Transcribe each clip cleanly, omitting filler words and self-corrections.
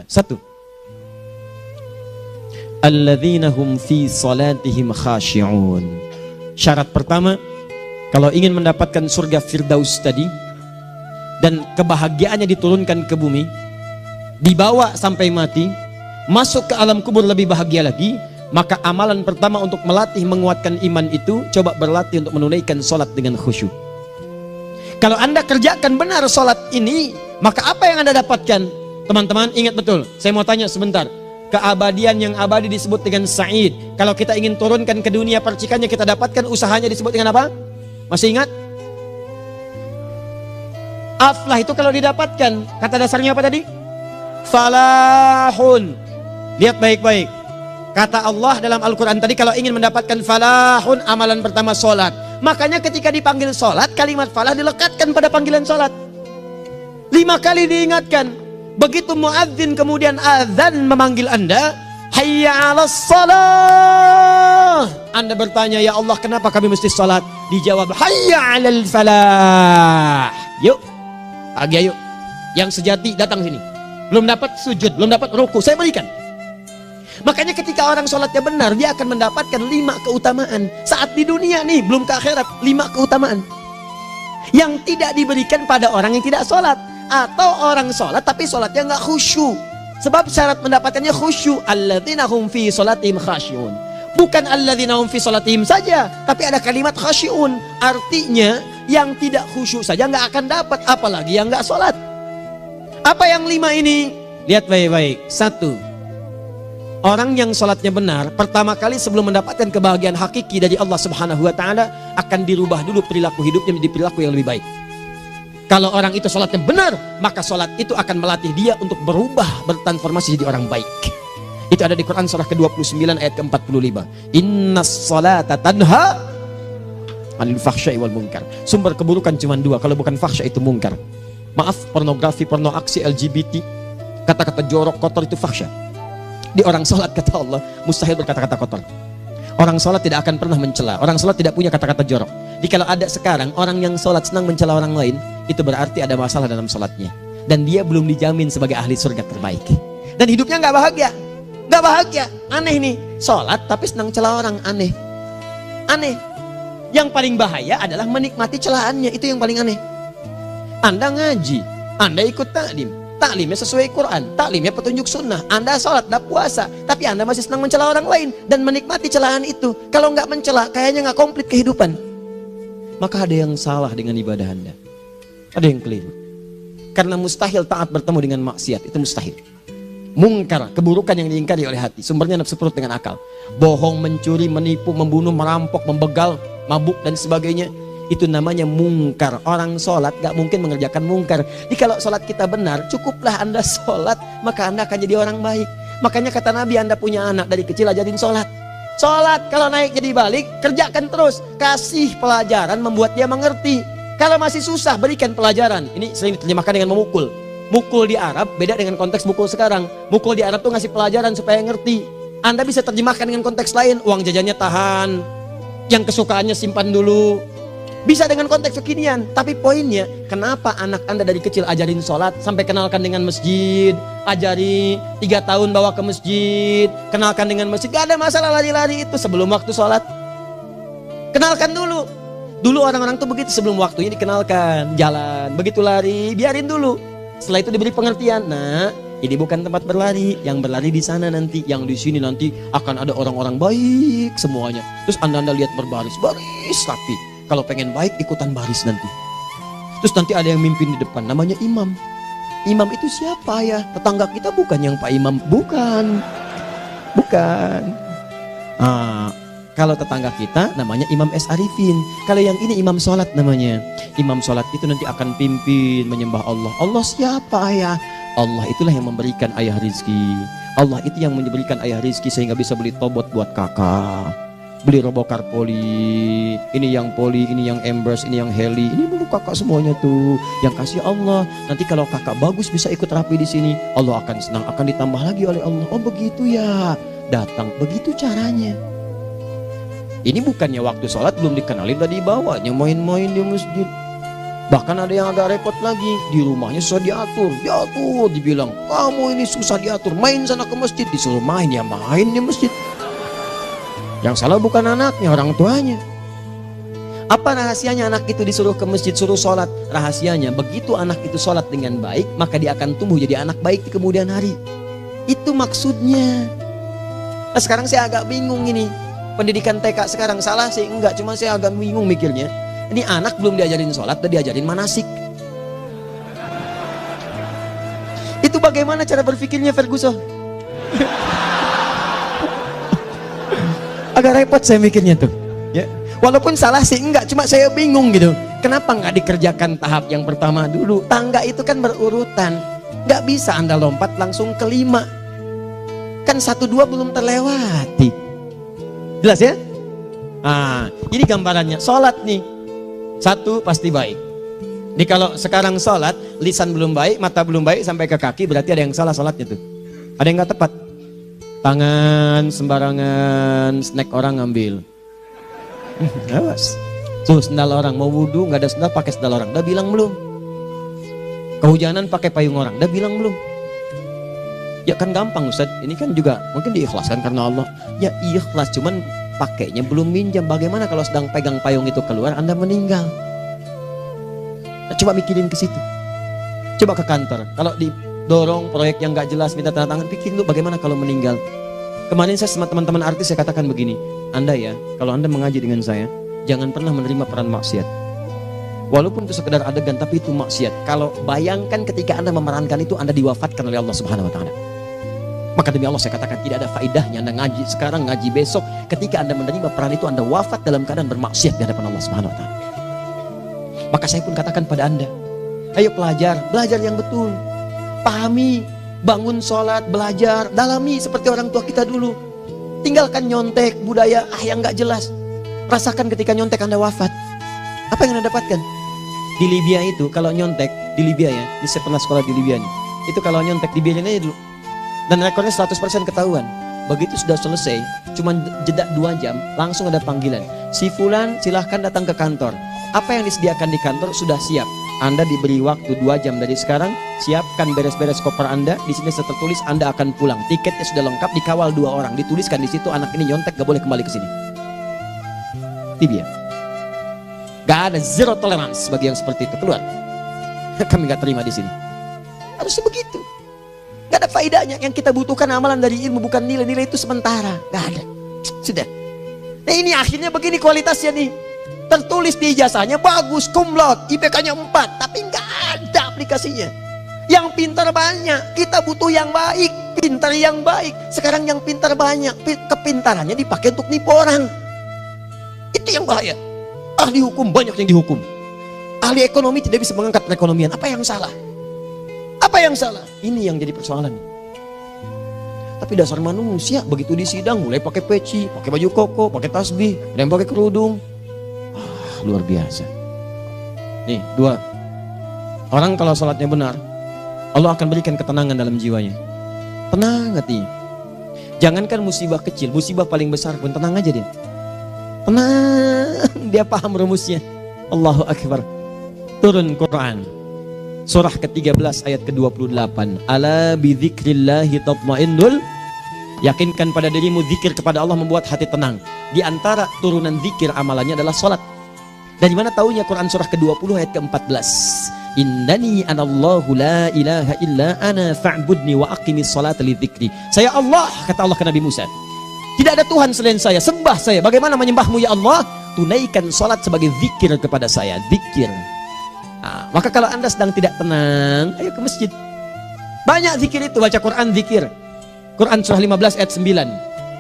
Satu, alladzina hum fi salatihim khashi'un. Syarat pertama, kalau ingin mendapatkan surga Firdaus tadi dan kebahagiaannya diturunkan ke bumi, dibawa sampai mati, masuk ke alam kubur lebih bahagia lagi, maka amalan pertama untuk melatih menguatkan iman itu, coba berlatih untuk menunaikan sholat dengan khusyuk. Kalau Anda kerjakan benar sholat ini, maka apa yang Anda dapatkan? Teman-teman ingat betul, saya mau tanya sebentar. Keabadian yang abadi disebut dengan sa'id. Kalau kita ingin turunkan ke dunia percikannya kita dapatkan, usahanya disebut dengan apa? Masih ingat? Aflah itu kalau didapatkan, kata dasarnya apa tadi? Falahun. Lihat baik-baik. Kata Allah dalam Al-Quran tadi, kalau ingin mendapatkan falahun, amalan pertama sholat. Makanya ketika dipanggil sholat, kalimat falah dilekatkan pada panggilan sholat. 5 kali diingatkan. Begitu muadzin kemudian azan memanggil Anda, hayya 'alas shalah. Anda bertanya, ya Allah kenapa kami mesti sholat? Dijawab, hayya 'alal falah. Yuk, pagi ayo. Yang sejati datang sini. Belum dapat sujud, belum dapat ruku, saya berikan. Makanya ketika orang sholatnya benar, dia akan mendapatkan 5 keutamaan. Saat di dunia nih, belum ke akhirat, 5 keutamaan yang tidak diberikan pada orang yang tidak sholat. Atau orang sholat tapi sholatnya nggak khusyuk. Sebab syarat mendapatkannya khusyuk. Alladzina hum fi sholatihim khasyi'un. Bukan alladzina hum fi sholatihim saja, tapi ada kalimat khasyi'un. Artinya yang tidak khusyuk saja nggak akan dapat, apalagi yang nggak sholat. Apa yang 5 ini? Lihat baik-baik. 1, orang yang sholatnya benar, pertama kali sebelum mendapatkan kebahagiaan hakiki dari Allah Subhanahu wa Ta'ala, akan dirubah dulu perilaku hidupnya menjadi perilaku yang lebih baik. Kalau orang itu sholatnya benar, maka sholat itu akan melatih dia untuk berubah, bertransformasi jadi orang baik. Itu ada di Quran surah ke-29 ayat ke-45. Innas sholata tanha 'anil fahsya'i wal munkar. Sumber keburukan cuma 2, kalau bukan fahsya itu munkar. Maaf, pornografi, porno aksi, LGBT, kata-kata jorok, kotor itu fahsya. Di orang sholat kata Allah, mustahil berkata-kata kotor. Orang sholat tidak akan pernah mencela. Orang sholat tidak punya kata-kata jorok. Jadi kalau ada sekarang orang yang sholat senang mencela orang lain, itu berarti ada masalah dalam sholatnya. Dan dia belum dijamin sebagai ahli surga terbaik. Dan hidupnya nggak bahagia. Nggak bahagia. Aneh nih. Sholat tapi senang celah orang. Aneh. Aneh. Yang paling bahaya adalah menikmati celahannya. Itu yang paling aneh. Anda ngaji. Anda ikut taklim. Taklimnya sesuai Quran. Taklimnya petunjuk sunnah. Anda sholat, Anda puasa. Tapi Anda masih senang mencela orang lain. Dan menikmati celahan itu. Kalau nggak mencela, kayaknya nggak komplit kehidupan. Maka ada yang salah dengan ibadah Anda. Ada yang keliru. Karena mustahil taat bertemu dengan maksiat. Itu mustahil. Mungkar, keburukan yang diingkari oleh hati. Sumbernya nafsu perut dengan akal. Bohong, mencuri, menipu, membunuh, merampok, membegal, mabuk dan sebagainya. Itu namanya mungkar. Orang sholat gak mungkin mengerjakan mungkar. Jadi kalau sholat kita benar, cukuplah Anda sholat, maka Anda akan jadi orang baik. Makanya kata Nabi, Anda punya anak dari kecil ajarin sholat. Sholat, kalau naik jadi balik, kerjakan terus. Kasih pelajaran membuat dia mengerti. Kalau masih susah, berikan pelajaran. Ini sering diterjemahkan dengan memukul. Mukul di Arab beda dengan konteks mukul sekarang. Mukul di Arab tuh ngasih pelajaran supaya ngerti. Anda bisa terjemahkan dengan konteks lain. Uang jajannya tahan, yang kesukaannya simpan dulu. Bisa dengan konteks kekinian. Tapi poinnya, kenapa anak Anda dari kecil ajarin sholat, sampai kenalkan dengan masjid, ajari 3 tahun bawa ke masjid, kenalkan dengan masjid. Gak ada masalah lari-lari itu sebelum waktu sholat. Kenalkan dulu. Dulu orang-orang tuh begitu, sebelum waktunya dikenalkan, jalan, begitu lari, biarin dulu. Setelah itu diberi pengertian. Nah, ini bukan tempat berlari, yang berlari di sana nanti, yang di sini nanti akan ada orang-orang baik semuanya. Terus Anda lihat berbaris, baris rapi. Kalau pengen baik, ikutan baris nanti. Terus nanti ada yang mimpin di depan, namanya imam. Imam itu siapa ya? Tetangga kita bukan yang Pak Imam, bukan. Bukan. Kalau tetangga kita namanya Imam S. Arifin. Kalau yang ini imam sholat namanya. Imam sholat itu nanti akan pimpin menyembah Allah. Allah siapa ya? Allah itulah yang memberikan ayah rizki. Allah itu yang memberikan ayah rizki sehingga bisa beli tobot buat kakak. Beli robokar poli. Ini yang poli, ini yang embers, ini yang heli. Ini dulu kakak semuanya tuh. Yang kasih Allah. Nanti kalau kakak bagus bisa ikut rapi di sini. Allah akan senang, akan ditambah lagi oleh Allah. Oh begitu ya. Datang, begitu caranya. Ini bukannya waktu sholat belum dikenalin tadi bawanya main-main di masjid. Bahkan ada yang agak repot lagi, di rumahnya susah diatur, dibilang, kamu ini susah diatur, main sana ke masjid, disuruh main, ya main di masjid. Yang salah bukan anaknya, orang tuanya. Apa rahasianya anak itu disuruh ke masjid, suruh sholat? Rahasianya, begitu anak itu sholat dengan baik, maka dia akan tumbuh jadi anak baik di kemudian hari. Itu maksudnya. Nah, sekarang saya agak bingung ini, pendidikan TK sekarang salah sih? Enggak, cuma saya agak bingung mikirnya. Ini anak belum diajarin sholat, udah diajarin manasik. Itu bagaimana cara berpikirnya Ferguson? Agak repot saya mikirnya tuh. Ya, walaupun salah sih enggak, cuma saya bingung gitu. Kenapa nggak dikerjakan tahap yang pertama dulu? Tangga itu kan berurutan, nggak bisa Anda lompat langsung ke 5. Kan 1, 2 belum terlewati. Jelas ya? Ah, ini gambarannya. Sholat nih. 1 pasti baik. Jadi kalau sekarang sholat, lisan belum baik, mata belum baik sampai ke kaki, berarti ada yang salah sholatnya tuh. Ada yang nggak tepat. Tangan sembarangan, snack orang ngambil. Awas. Tuh sendal orang, mau wudhu nggak ada sendal, pakai sendal orang. Udah bilang belum? Kehujanan pakai payung orang. Udah bilang belum? Ya kan gampang Ustaz. Ini kan juga mungkin diikhlaskan karena Allah. Ya ikhlas, cuman pakainya belum minjam. Bagaimana kalau sedang pegang payung itu keluar, Anda meninggal? Nah, coba mikirin ke situ. Coba ke kantor. Kalau didorong proyek yang nggak jelas, minta tanda tangan, pikir lu bagaimana kalau meninggal. Kemarin saya sama teman-teman artis saya katakan begini, Anda ya, kalau Anda mengaji dengan saya, jangan pernah menerima peran maksiat. Walaupun itu sekedar adegan, tapi itu maksiat. Kalau bayangkan ketika Anda memerankan itu, Anda diwafatkan oleh Allah Subhanahu Wa Taala. Maka demi Allah saya katakan tidak ada faedahnya Anda ngaji sekarang, ngaji besok. Ketika Anda menerima peran itu, Anda wafat dalam keadaan bermaksiat di hadapan Allah Subhanahu Wa Taala. Maka saya pun katakan pada Anda, ayo belajar yang betul, pahami, bangun sholat, belajar, dalami seperti orang tua kita dulu. Tinggalkan nyontek, budaya yang nggak jelas. Rasakan ketika nyontek Anda wafat, apa yang Anda dapatkan? Di Libya itu kalau nyontek, di Libya ya, saya pernah sekolah di Libya nih, itu kalau nyontek dibiarin aja dulu. Dan rekornya 100% ketahuan. Begitu sudah selesai, cuma jeda 2 jam, langsung ada panggilan. Si Fulan silahkan datang ke kantor. Apa yang disediakan di kantor sudah siap. Anda diberi waktu 2 jam dari sekarang, siapkan beres-beres koper Anda. Di sini tertulis Anda akan pulang. Tiketnya sudah lengkap, dikawal 2 orang. Dituliskan di situ anak ini nyontek, gak boleh kembali ke sini. Libya. Gak ada, zero tolerance bagi yang seperti itu, keluar. Kami gak terima di sini. Harusnya begitu. Gak ada faedahnya. Yang kita butuhkan amalan dari ilmu, bukan nilai-nilai itu sementara. Gak ada. Sudah. Nah ini akhirnya begini kualitasnya nih. Tertulis di ijazahnya bagus, cum laude, IPK-nya 4, tapi gak ada aplikasinya. Yang pintar banyak. Kita butuh yang baik, pintar yang baik. Sekarang yang pintar banyak, kepintarannya dipakai untuk nipu orang. Itu yang bahaya. Ahli hukum banyak yang dihukum. Ahli ekonomi tidak bisa mengangkat perekonomian. Apa yang salah? Apa yang salah? Ini yang jadi persoalan. Tapi dasar manusia begitu di sidang mulai pakai peci, pakai baju koko, pakai tasbih, ada yang pakai kerudung. Luar biasa. Nih 2. Orang kalau sholatnya benar, Allah akan berikan ketenangan dalam jiwanya. Tenang hati. Jangankan musibah kecil, musibah paling besar pun tenang aja dia. Tenang, dia paham rumusnya. Allahu Akbar. Turun Quran surah ke-13 ayat ke-28. Ala bidzikrillahi tatmainnul. Yakinkan pada dirimu zikir kepada Allah membuat hati tenang. Di antara turunan zikir amalannya adalah salat. Dari mana taunya Quran surah ke-20 ayat ke-14? Innani anallahu la ilaha illa ana fa'budni wa aqimis salata lidzikri. Saya Allah, kata Allah ke Nabi Musa. Tidak ada Tuhan selain saya, sembah saya. Bagaimana menyembahmu ya Allah? Tunaikan salat sebagai zikir kepada saya, zikir. Nah, maka kalau Anda sedang tidak tenang, ayo ke masjid. Banyak zikir itu, baca Quran zikir. Quran surah 15 ayat 9.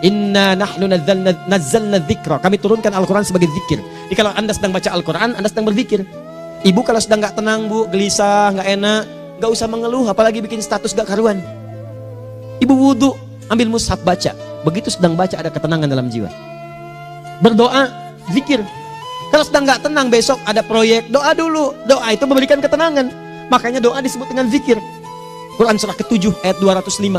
Inna nahnu nazzalna dzikra. Kami turunkan Al-Quran sebagai zikir. Jadi kalau Anda sedang baca Al-Quran, Anda sedang berzikir. Ibu kalau sedang nggak tenang, Bu, gelisah, nggak enak, nggak usah mengeluh, apalagi bikin status nggak karuan. Ibu wudhu, ambil mushaf baca. Begitu sedang baca ada ketenangan dalam jiwa. Berdoa, zikir. Kalau sedang nggak tenang besok ada proyek, doa dulu. Doa itu memberikan ketenangan. Makanya doa disebut dengan zikir. Quran surah ke-7 ayat 205.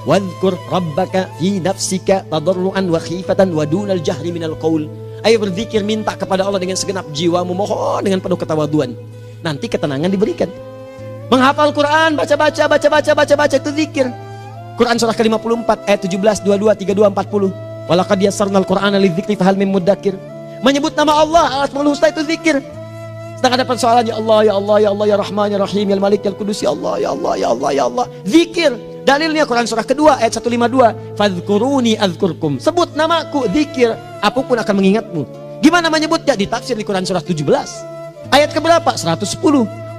Wadhkur rabbaka fi nafsika tadarruan wa khifatan wa dunal jahri minal qaul. Ayo berzikir, minta kepada Allah dengan segenap jiwamu, mohon dengan penuh ketawaduan. nanti ketenangan diberikan. Menghafal Quran, baca-baca itu zikir. Quran surah ke-54 ayat 17, 22, 32, 40. Walaqad yassarnal Qur'ana lidzikri fahal mim mudzakir. Menyebut nama Allah, Al-Asmaul Husna itu zikir. Sedang ada persoalan, ya Allah, ya Allah, ya Allah, ya Rahman, ya Rahim, ya Malik, ya Qudus, ya Allah, ya Allah, ya Allah, ya Allah. Zikir. Dalilnya Quran surah kedua ayat 152. Fadhkuruni azkurkum. Sebut namaku, zikir. Apapun akan mengingatmu. Gimana menyebutnya? Ditafsir di Quran surah 17. Ayat keberapa? 110.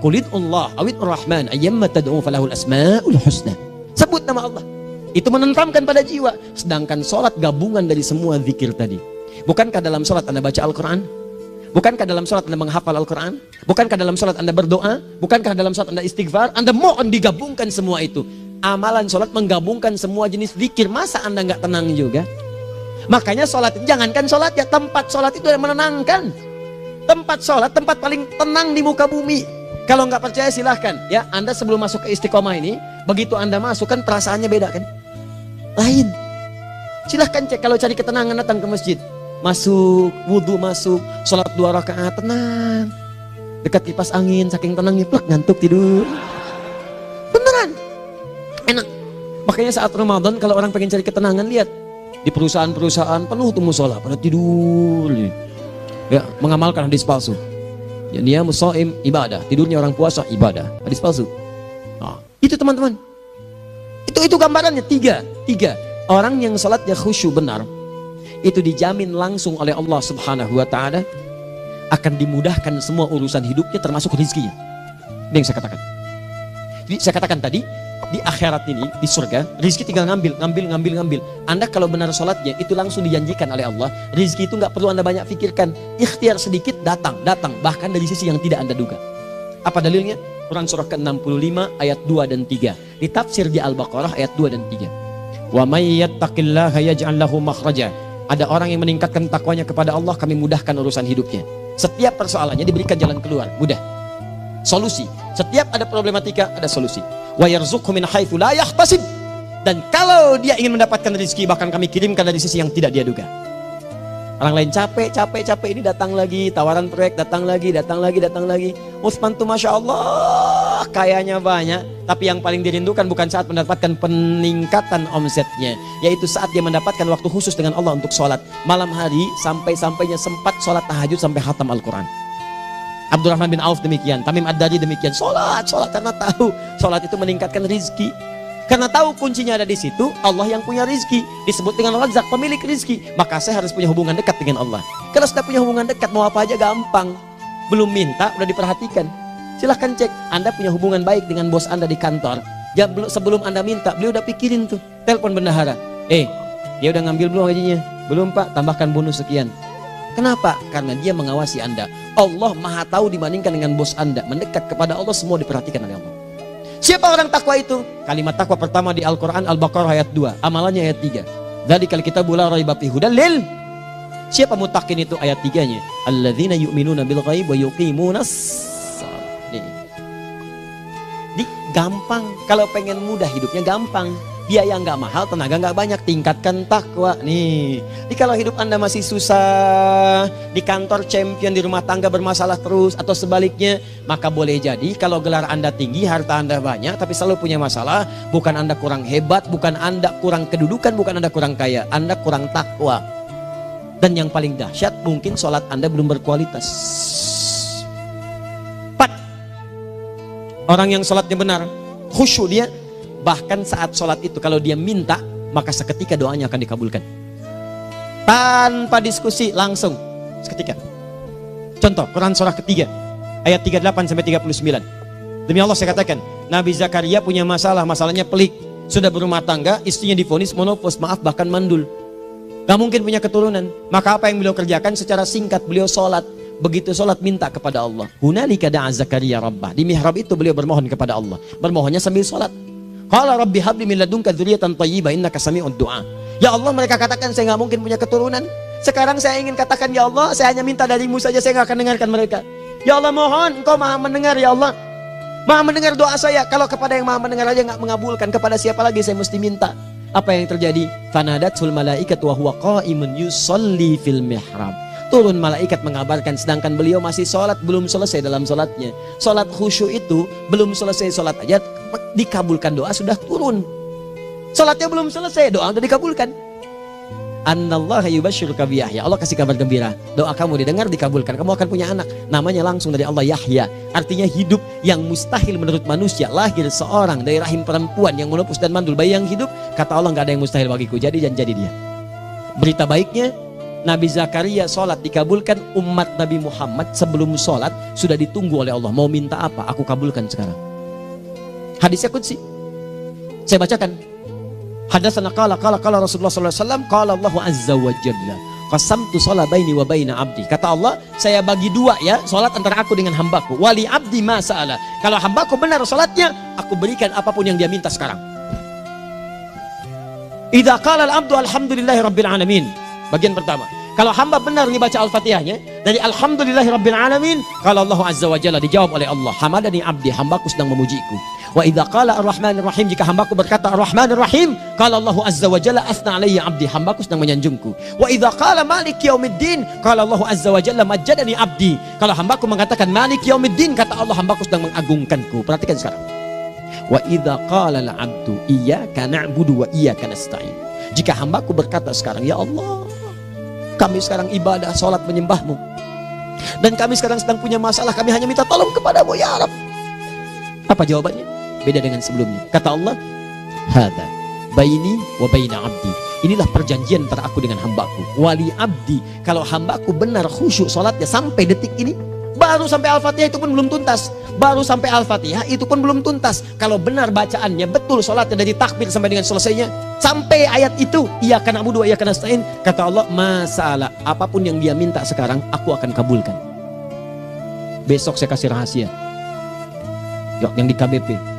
Qulidullah awid rahman ayyamma tad'u falahul asmaul husna. Sebut nama Allah. Itu menenteramkan pada jiwa. Sedangkan sholat gabungan dari semua zikir tadi. Bukankah dalam sholat Anda baca Al-Quran? Bukankah dalam sholat Anda menghafal Al-Quran? Bukankah dalam sholat Anda berdoa? Bukankah dalam sholat Anda istighfar? Anda mohon digabungkan semua itu. Amalan sholat menggabungkan semua jenis zikir. Masa Anda nggak tenang juga? Makanya sholat, jangankan sholat ya, tempat sholat itu yang menenangkan. Tempat sholat, tempat paling tenang di muka bumi. Kalau nggak percaya silahkan ya, Anda sebelum masuk ke Istiqomah ini, begitu Anda masuk kan perasaannya beda kan? Lain. Silahkan cek, kalau cari ketenangan datang ke masjid. Masuk, wudhu masuk, sholat 2 rakaat, tenang. Dekat kipas angin, saking tenangnya, plek, ngantuk tidur. Beneran. Enak. Makanya saat Ramadan kalau orang pengen cari ketenangan, lihat. Di perusahaan-perusahaan penuh tuh musola, pada tidur. Ya, mengamalkan hadis palsu. Ya, dia musoim ibadah, tidurnya orang puasa ibadah, hadis palsu. Nah, itu teman-teman. Itu gambarannya tiga. Orang yang salatnya khusyuk benar, itu dijamin langsung oleh Allah Subhanahu wa taala akan dimudahkan semua urusan hidupnya termasuk rezekinya. Ini yang saya katakan. Jadi saya katakan tadi, di akhirat ini, di surga, rezeki tinggal ngambil. Anda kalau benar salatnya, itu langsung dijanjikan oleh Allah. Rezeki itu nggak perlu Anda banyak pikirkan. Ikhtiar sedikit datang, bahkan dari sisi yang tidak Anda duga. Apa dalilnya? Quran surah ke-65 ayat 2 dan 3. Ditafsir di Al-Baqarah ayat 2 dan 3. Wa may yattaqillaha yaj'al lahu makhraja. Ada orang yang meningkatkan takwanya kepada Allah, kami mudahkan urusan hidupnya. Setiap persoalannya diberikan jalan keluar, mudah. Solusi. Setiap ada problematika, ada solusi. Wa yarzuqhu min haitsu la yahtasib. Dan kalau dia ingin mendapatkan rezeki, bahkan kami kirimkan dari sisi yang tidak dia duga. Orang lain capek ini datang lagi, tawaran proyek datang lagi. Utsman tuh Masya Allah, kayanya banyak. Tapi yang paling dirindukan bukan saat mendapatkan peningkatan omsetnya, yaitu saat dia mendapatkan waktu khusus dengan Allah untuk sholat. Malam hari sampai-sampainya sempat sholat tahajud sampai khatam Al-Quran. Abdurrahman bin Auf demikian, Tamim Ad-Dari demikian. Sholat karena tahu sholat itu meningkatkan rizki. Karena tahu kuncinya ada di situ, Allah yang punya rizki. Disebut dengan Razzaq, pemilik rizki. Maka saya harus punya hubungan dekat dengan Allah. Kalau sudah punya hubungan dekat, mau apa aja gampang. Belum minta, udah diperhatikan. Silahkan cek, Anda punya hubungan baik dengan bos Anda di kantor. Ya, sebelum Anda minta, beliau udah pikirin tuh. Telepon bendahara. Dia udah ngambil belum gajinya? Belum Pak, tambahkan bonus sekian. Kenapa? Karena dia mengawasi Anda. Allah maha tahu dibandingkan dengan bos Anda. Mendekat kepada Allah, semua diperhatikan oleh Allah. Siapa orang takwa itu? Kalimat takwa pertama di Al-Quran Al-Baqarah ayat 2, amalannya ayat 3. Dzalikal kitabu la raiba fihi hudal lil. Siapa mutakin itu ayat 3-nya? Alladzina yu'minuna bil ghaib wa yuqimunas shalah. Gampang. Kalau pengen mudah hidupnya gampang. Biaya nggak mahal, tenaga nggak banyak, tingkatkan takwa nih. Jadi kalau hidup Anda masih susah, di kantor champion, di rumah tangga bermasalah terus, atau sebaliknya, maka boleh jadi kalau gelar Anda tinggi, harta Anda banyak, tapi selalu punya masalah, bukan Anda kurang hebat, bukan Anda kurang kedudukan, bukan Anda kurang kaya, Anda kurang takwa. Dan yang paling dahsyat, mungkin sholat Anda belum berkualitas. 4. Orang yang sholatnya benar, khusyuk dia, bahkan saat sholat itu kalau dia minta, maka seketika doanya akan dikabulkan. Tanpa diskusi, langsung seketika. Contoh, Quran surah ketiga ayat 38 sampai 39. Demi Allah saya katakan, Nabi Zakaria punya masalahnya pelik. Sudah berumah tangga, istrinya divonis monopos, maaf bahkan mandul. Gak mungkin punya keturunan. Maka apa yang beliau kerjakan? Secara singkat beliau sholat. Begitu sholat minta kepada Allah. Hunalika da'a Zakaria rabbah. Di mihrab itu beliau bermohon kepada Allah. Bermohonnya sambil sholat. Qala rabbi habli min ladunka dzurriyyatan thayyibah innaka sami'ud du'a. Ya Allah, mereka katakan saya nggak mungkin punya keturunan. Sekarang saya ingin katakan, ya Allah, saya hanya minta darimu saja, saya nggak akan dengarkan mereka. Ya Allah, mohon Engkau maha mendengar, ya Allah. Maha mendengar doa saya. Kalau kepada yang maha mendengar aja nggak mengabulkan, kepada siapa lagi saya mesti minta? Apa yang terjadi? Fanadatul malaikatu wa huwa qa'imun yusalli fil mihrab. turun malaikat mengabarkan, sedangkan beliau masih sholat, belum selesai dalam sholatnya. Sholat khusyuk itu belum selesai sholat aja dikabulkan, doa sudah turun. Sholatnya belum selesai, doa sudah dikabulkan. Annallaha yubashshiruka bi Yahya. Allah kasih kabar gembira, doa kamu didengar, dikabulkan, kamu akan punya anak, namanya langsung dari Allah Yahya. Artinya hidup yang mustahil menurut manusia, lahir seorang dari rahim perempuan yang menepus dan mandul, bayi yang hidup, kata Allah nggak ada yang mustahil bagiku, jadi dan jadi dia. Berita baiknya, Nabi Zakaria sholat dikabulkan. Umat Nabi Muhammad sebelum sholat sudah ditunggu oleh Allah, mau minta apa, aku kabulkan sekarang. Hadisnya qudsi, saya bacakan. Hadatsana qala Rasulullah sallallahu alaihi wasallam, qala Allahu azza wa jalla, qasamtu shalah baini wa baina abdi. Kata Allah, saya bagi dua ya salat antara aku dengan hambaku. Wali abdi ma sa'ala. Kalau hambaku benar salatnya, aku berikan apapun yang dia minta sekarang. Idza qala al-abdu alhamdulillahi rabbil alamin. Bagian pertama, kalau hamba benar membaca Al-Fatihahnya dari alhamdulillahi rabbil alamin, kalau Allah azza wa jalla dijawab oleh Allah, hamadani abdi, hambaku sedang memujiku. Wa idza qala ar-rahmanir rahim, jika hambaku berkata ar-rahmanir rahim, qala Allah azza wa jalla athna alayya abdi, hambaku sedang menyanjungku. Wa idza qala maliki yaumiddin, qala Allah azza wa jalla majjadani abdi, kalau hambaku mengatakan maliki yaumiddin, kata Allah hambaku sedang mengagungkanku. Perhatikan sekarang. Wa idza qala al-abdu iyyaka na'budu wa iyyaka nasta'in, jika hambaku berkata sekarang, ya Allah, kami sekarang ibadah, sholat menyembahmu, dan kami sekarang sedang punya masalah, kami hanya minta tolong kepadamu ya Rabb. Apa jawabannya? Beda dengan sebelumnya. Kata Allah, hadza baini wa baina abdi, inilah perjanjian antara aku dengan hambaku. Wali abdi, kalau hambaku benar khusyuk sholatnya sampai detik ini, baru sampai Al-Fatihah itu pun belum tuntas, baru sampai Al-Fatihah itu pun belum tuntas. Kalau benar bacaannya betul, sholatnya dari takbir sampai dengan selesainya, sampai ayat itu, iyyaka na'budu wa iyyaka nasta'in, kata Allah, masalah apapun yang dia minta sekarang, aku akan kabulkan. Besok saya kasih rahasia yang di KBP.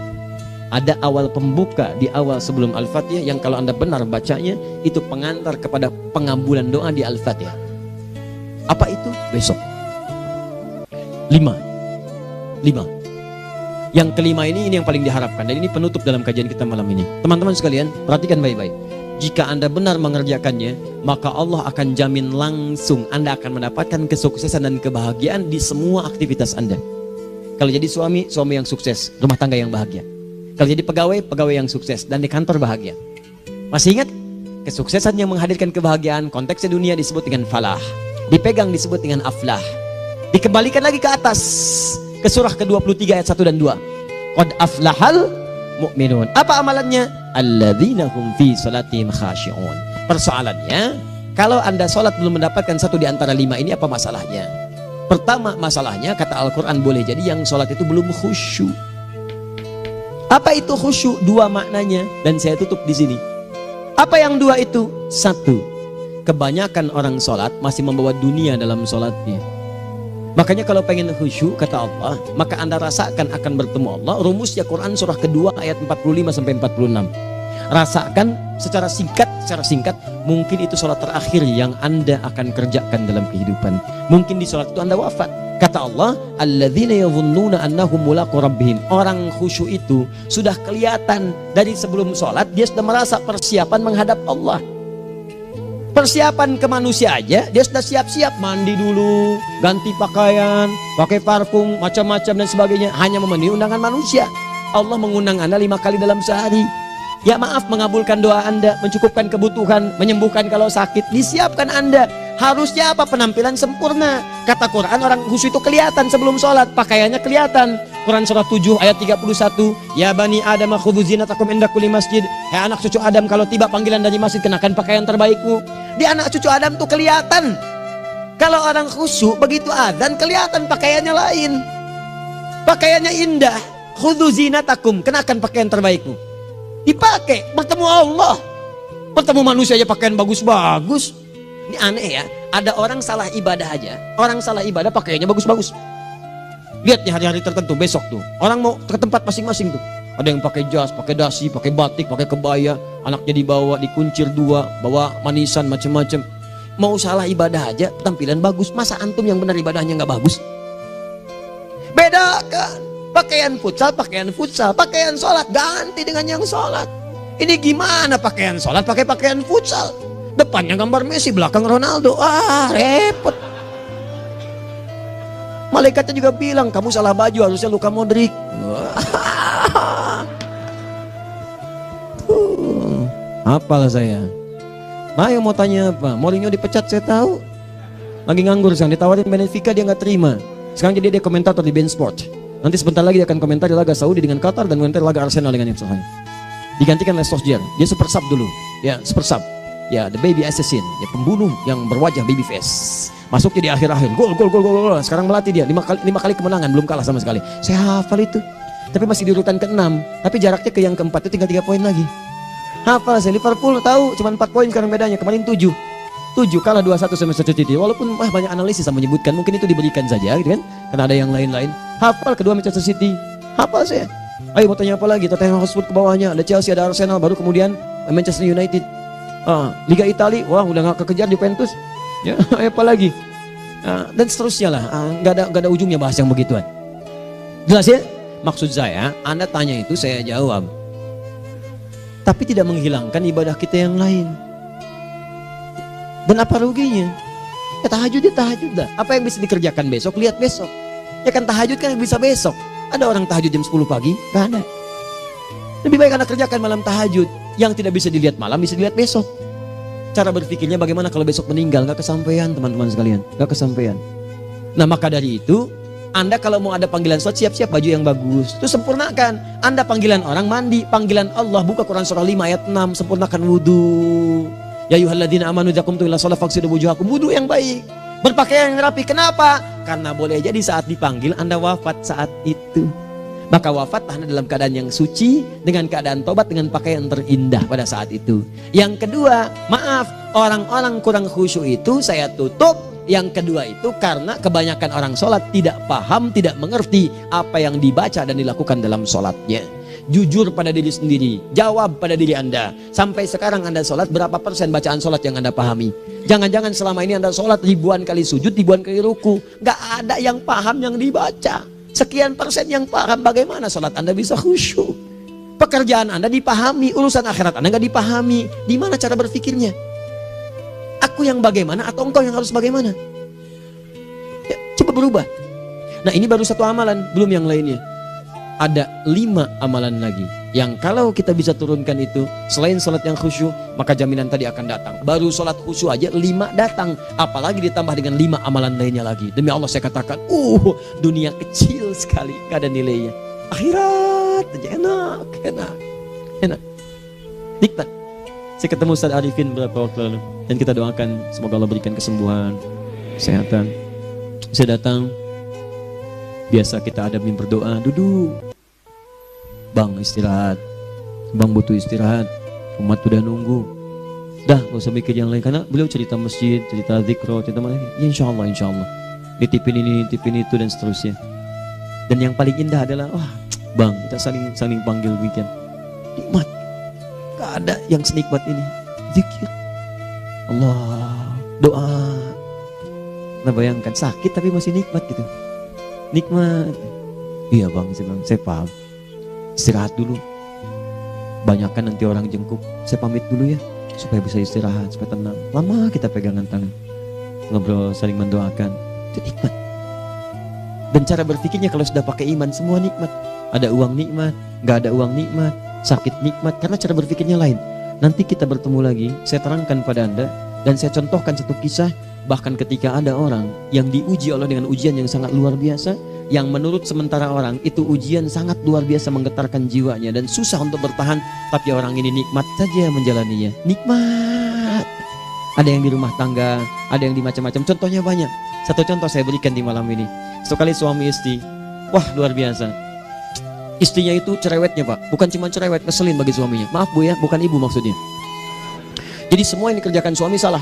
Ada awal pembuka di awal sebelum Al-Fatihah yang kalau Anda benar bacanya, itu pengantar kepada pengabulan doa di Al-Fatihah. Apa itu? Besok. 5. Yang kelima ini yang paling diharapkan, dan ini penutup dalam kajian kita malam ini. Teman-teman sekalian, perhatikan baik-baik. Jika Anda benar mengerjakannya, maka Allah akan jamin langsung Anda akan mendapatkan kesuksesan dan kebahagiaan di semua aktivitas Anda. Kalau jadi suami, suami yang sukses, rumah tangga yang bahagia. Kalau jadi pegawai, pegawai yang sukses, dan di kantor bahagia. Masih ingat? Kesuksesan yang menghadirkan kebahagiaan, konteksnya dunia disebut dengan falah, dipegang disebut dengan aflah. Dikembalikan lagi ke atas, ke surah ke-23 ayat 1 dan 2. Qad aflahal mu'minun. Apa amalannya? Alladzina hum fi salatihim khashi'un. Persoalannya, kalau Anda sholat belum mendapatkan satu di antara 5 ini, apa masalahnya? Pertama masalahnya, kata Al-Quran, boleh jadi yang sholat itu belum khusyuk. Apa itu khusyuk? 2 maknanya, dan saya tutup di sini. Apa yang 2 itu? 1, kebanyakan orang sholat masih membawa dunia dalam sholatnya. Makanya kalau pengen khusyuk, kata Allah, maka Anda rasakan akan bertemu Allah. Rumusnya Quran surah kedua ayat 45 sampai 46. Rasakan secara singkat, mungkin itu sholat terakhir yang Anda akan kerjakan dalam kehidupan. Mungkin di sholat itu Anda wafat. Kata Allah, alladzina yadhunnuna annahum mulaqu rabbihim. Orang khusyuk itu sudah kelihatan dari sebelum sholat, dia sudah merasa persiapan menghadap Allah. Persiapan ke manusia aja, dia sudah siap-siap, mandi dulu, ganti pakaian, pakai parfum, macam-macam dan sebagainya, hanya memenuhi undangan manusia. Allah mengundang Anda 5 kali dalam sehari. Ya maaf, mengabulkan doa Anda, mencukupkan kebutuhan, menyembuhkan kalau sakit, disiapkan Anda. Harusnya apa? Penampilan sempurna. Kata Quran, orang khusyuk itu kelihatan sebelum sholat, pakaiannya kelihatan. Quran surah 7 ayat 31, ya bani Adam khudhu zinatakum inda kulli masjid. Hai anak cucu Adam, kalau tiba panggilan dari masjid, kenakan pakaian terbaikmu. Di anak cucu Adam tuh kelihatan. Kalau orang khusyuk, begitu adzan kelihatan pakaiannya lain, pakaiannya indah. Khudhu zinatakum, kenakan pakaian terbaikmu. Dipakai, bertemu Allah, bertemu manusia aja pakaian bagus-bagus. Ini aneh ya, ada orang salah ibadah aja, orang salah ibadah pakaiannya bagus-bagus. Lihat nih hari-hari tertentu, besok tuh orang mau ke tempat masing-masing tuh, ada yang pakai jas, pakai dasi, pakai batik, pakai kebaya, anaknya dibawa, dikuncir 2, bawa manisan macam-macam. Mau salah ibadah aja tampilan bagus. Masa antum yang benar ibadahnya nggak bagus? Bedakan pakaian futsal, pakaian sholat ganti dengan yang sholat. Ini gimana pakaian sholat pakai pakaian futsal? Depannya gambar Messi, belakang Ronaldo. Ah, repot. Malaikatnya juga bilang, kamu salah baju, harusnya Luka Modric. Apalah saya. Ayo mau tanya apa? Mourinho dipecat saya tahu. Lagi nganggur sekarang, ditawarin Benfica dia nggak terima. Sekarang jadi dia komentator di beIN Sport. Nanti sebentar lagi dia akan komentari laga Saudi dengan Qatar dan komentari laga Arsenal dengan Ipswich. Digantikan oleh Solskjaer. Dia super sub dulu. Ya, super sub. Ya, the baby assassin, ya pembunuh yang berwajah baby face. Masuknya di akhir-akhir, gol. Sekarang melatih dia 5 kali kemenangan, belum kalah sama sekali. Saya hafal itu. Tapi masih di urutan ke-6, tapi jaraknya ke yang ke-4 itu tinggal 3 poin lagi. Hafal saya. Liverpool tahu cuma 4 poin sekarang bedanya, kemarin 7 kalah 2-1 sama Manchester City. Walaupun banyak analisis yang menyebutkan mungkin itu diberikan saja gitu kan, karena ada yang lain-lain. Hafal kedua Manchester City, hafal saya. Ayo mau tanya apa lagi? Tottenham Hotspur ke bawahnya, ada Chelsea, ada Arsenal, baru kemudian Manchester United. Liga Italia, wah udah gak kekejar Juventus. Ya, apa lagi? Dan seterusnya lah. Gak ada ujungnya bahas yang begituan. Jelas ya? Maksud saya, Anda tanya itu saya jawab. Tapi tidak menghilangkan ibadah kita yang lain. Dan apa ruginya? Ya tahajud dah. Apa yang bisa dikerjakan besok, lihat besok. Ya kan tahajud kan bisa besok. Ada orang tahajud jam 10 pagi? Gak ada. Lebih baik Anda kerjakan malam tahajud. Yang tidak bisa dilihat malam bisa dilihat besok. Cara berpikirnya bagaimana kalau besok meninggal? Gak kesampaian teman-teman sekalian. Gak kesampaian. Nah maka dari itu, Anda kalau mau ada panggilan sholat, siap-siap baju yang bagus. Itu sempurnakan. Anda panggilan orang mandi. Panggilan Allah, buka Quran surah 5 ayat 6. Sempurnakan wudhu. Ya ayyuhalladzina amanu idza qumtum ila sholati faghsilu wujuhakum. Wudhu yang baik. Berpakaian yang rapi. Kenapa? Karena boleh jadi saat dipanggil Anda wafat saat itu. Maka wafat Anda dalam keadaan yang suci, dengan keadaan tobat, dengan pakaian terindah pada saat itu. Yang kedua, maaf, orang-orang kurang khusyuk itu saya tutup. Yang kedua itu karena kebanyakan orang sholat tidak paham, tidak mengerti apa yang dibaca dan dilakukan dalam sholatnya. Jujur pada diri sendiri, jawab pada diri Anda. Sampai sekarang Anda sholat, berapa persen bacaan sholat yang Anda pahami? Jangan-jangan selama ini Anda sholat ribuan kali sujud, ribuan kali ruku. Gak ada yang paham yang dibaca. Sekian persen yang paham, bagaimana sholat Anda bisa khusyuk? Pekerjaan Anda dipahami, urusan akhirat Anda gak dipahami. Di mana cara berpikirnya? Aku yang bagaimana atau engkau yang harus bagaimana? Ya, coba berubah. Nah ini baru satu amalan, belum yang lainnya. Ada 5 amalan lagi yang kalau kita bisa turunkan itu, selain sholat yang khusyuk, maka jaminan tadi akan datang. Baru sholat khusyuk aja 5 datang, apalagi ditambah dengan 5 amalan lainnya lagi. Demi Allah saya katakan, dunia kecil sekali, gak ada nilainya. Akhirat aja enak, nikmat. Saya ketemu Ustaz Arifin beberapa waktu lalu, dan kita doakan semoga Allah berikan kesembuhan, kesehatan. Saya datang, biasa kita adamin berdoa, duduk. Bang istirahat, bang butuh istirahat, umat udah nunggu. Dah gak usah mikir yang lain, karena beliau cerita masjid, cerita zikro, cerita mana. Ya insya Allah, nitipin ini, nitipin itu dan seterusnya. Dan yang paling indah adalah, bang kita saling panggil weekend. Nikmat, gak ada yang senikmat ini. Zikir, Allah, doa. Nah bayangkan sakit tapi masih nikmat gitu. Nikmat. Iya bang, saya paham. Istirahat dulu. Banyakkan nanti orang jengkuk. Saya pamit dulu ya, supaya bisa istirahat, supaya tenang. Lama kita pegangan tangan, ngobrol, saling mendoakan. Itu nikmat. Dan cara berpikirnya kalau sudah pakai iman, semua nikmat. Ada uang nikmat, gak ada uang nikmat, sakit nikmat. Karena cara berpikirnya lain. Nanti kita bertemu lagi, saya terangkan pada Anda. Dan saya contohkan satu kisah. Bahkan ketika ada orang yang diuji Allah dengan ujian yang sangat luar biasa, yang menurut sementara orang itu ujian sangat luar biasa menggetarkan jiwanya dan susah untuk bertahan, tapi orang ini nikmat saja menjalaninya. Nikmat. Ada yang di rumah tangga, ada yang di macam-macam. Contohnya banyak. Satu contoh saya berikan di malam ini. Sekali suami istri, wah luar biasa. Istrinya itu cerewetnya Pak, bukan cuma cerewet, ngeselin bagi suaminya. Maaf Bu ya, bukan ibu maksudnya. Jadi semua yang dikerjakan suami salah.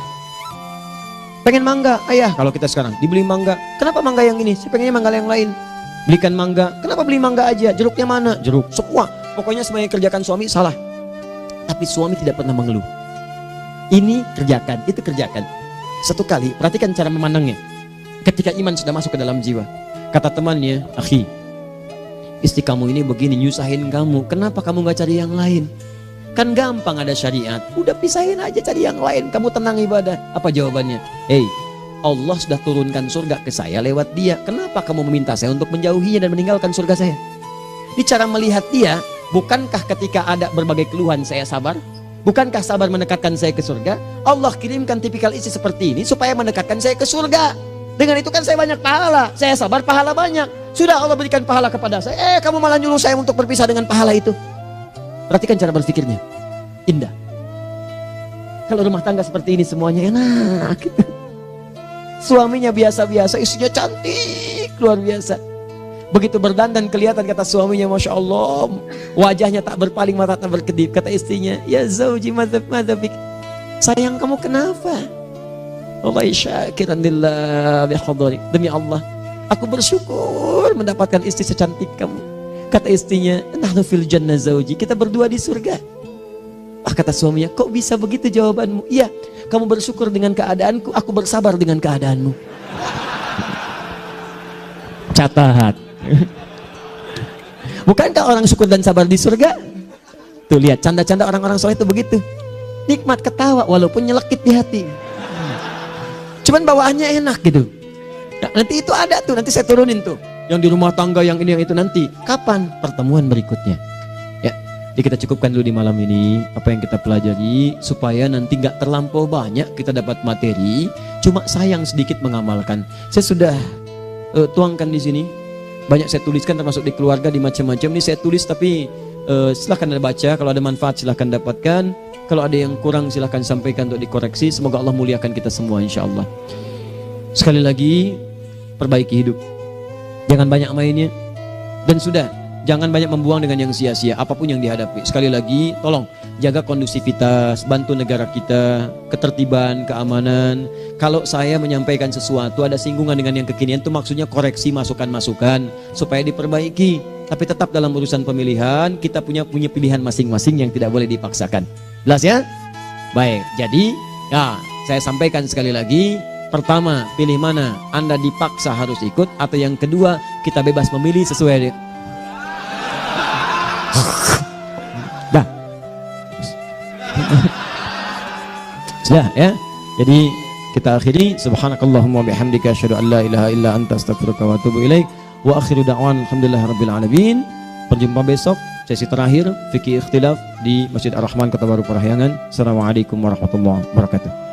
Pengen mangga, ayah kalau kita sekarang dibeli mangga. Kenapa mangga yang ini? Saya pengennya mangga yang lain. Belikan mangga. Kenapa beli mangga aja? Jeruknya mana? Jeruk. Semua. Pokoknya semua yang kerjakan suami salah. Tapi suami tidak pernah mengeluh. Ini kerjakan, itu kerjakan. Satu kali, perhatikan cara memandangnya. Ketika iman sudah masuk ke dalam jiwa. Kata temannya, akhi, istri kamu ini begini nyusahin kamu. Kenapa kamu gak cari yang lain? Kan gampang ada syariat. Udah pisahin aja cari yang lain. Kamu tenang ibadah. Apa jawabannya? Hey, Allah sudah turunkan surga ke saya lewat dia. Kenapa kamu meminta saya untuk menjauhinya dan meninggalkan surga saya? Di cara melihat dia, bukankah ketika ada berbagai keluhan saya sabar? Bukankah sabar mendekatkan saya ke surga? Allah kirimkan tipikal istri seperti ini supaya mendekatkan saya ke surga. Dengan itu kan saya banyak pahala. Saya sabar, pahala banyak. Sudah Allah berikan pahala kepada saya. Kamu malah nyuruh saya untuk berpisah dengan pahala itu. Perhatikan cara berpikirnya. Indah. Kalau rumah tangga seperti ini semuanya enak. Suaminya biasa-biasa, istrinya cantik, luar biasa. Begitu berdandan kelihatan kata suaminya, Masya Allah, wajahnya tak berpaling, mata tak berkedip. Kata istrinya, ya zauji madzabik, sayang kamu kenapa? Wallahi syakiran lillah bihadari. Demi Allah, aku bersyukur mendapatkan istri secantik kamu. Kata istrinya, nahnu fil jannah zauji, kita berdua di surga. Kata suaminya, kok bisa begitu jawabanmu? Iya, kamu bersyukur dengan keadaanku, aku bersabar dengan keadaanmu. Catat. Bukankah orang syukur dan sabar di surga? Tuh lihat, canda-canda orang-orang soleh itu begitu. Nikmat ketawa walaupun nyelekit di hati. Cuman bawaannya enak gitu. Nah, nanti itu ada tuh, nanti saya turunin tuh. Yang di rumah tangga, yang ini, yang itu nanti. Kapan? Pertemuan berikutnya. Jadi kita cukupkan dulu di malam ini apa yang kita pelajari supaya nanti nggak terlampau banyak kita dapat materi, cuma sayang sedikit mengamalkan. Saya sudah tuangkan di sini, banyak saya tuliskan termasuk di keluarga, di macam-macam. Ini saya tulis tapi silahkan Anda baca, kalau ada manfaat silahkan dapatkan, kalau ada yang kurang silahkan sampaikan untuk dikoreksi. Semoga Allah muliakan kita semua insya Allah. Sekali lagi, perbaiki hidup, jangan banyak mainnya, dan sudah jangan banyak membuang dengan yang sia-sia apapun yang dihadapi. Sekali lagi, tolong jaga kondusivitas, bantu negara kita, ketertiban, keamanan. Kalau saya menyampaikan sesuatu ada singgungan dengan yang kekinian, itu maksudnya koreksi masukan-masukan supaya diperbaiki. Tapi tetap dalam urusan pemilihan kita punya pilihan masing-masing yang tidak boleh dipaksakan. Jelas ya? Baik, jadi ya saya sampaikan sekali lagi. Pertama, pilih mana? Anda dipaksa harus ikut, atau yang kedua, kita bebas memilih sesuai dah. Sudah ya. Jadi kita akhiri, subhanakallahumma bihamdika asyhadu an la ilaha illa anta astaghfiruka wa atubu ilaik. Wa akhiru da'wan alhamdulillahirabbil alamin. Berjumpa besok sesi terakhir fikih ikhtilaf di Masjid Ar-Rahman Kota Baru Parahyangan. Assalamualaikum warahmatullahi wabarakatuh.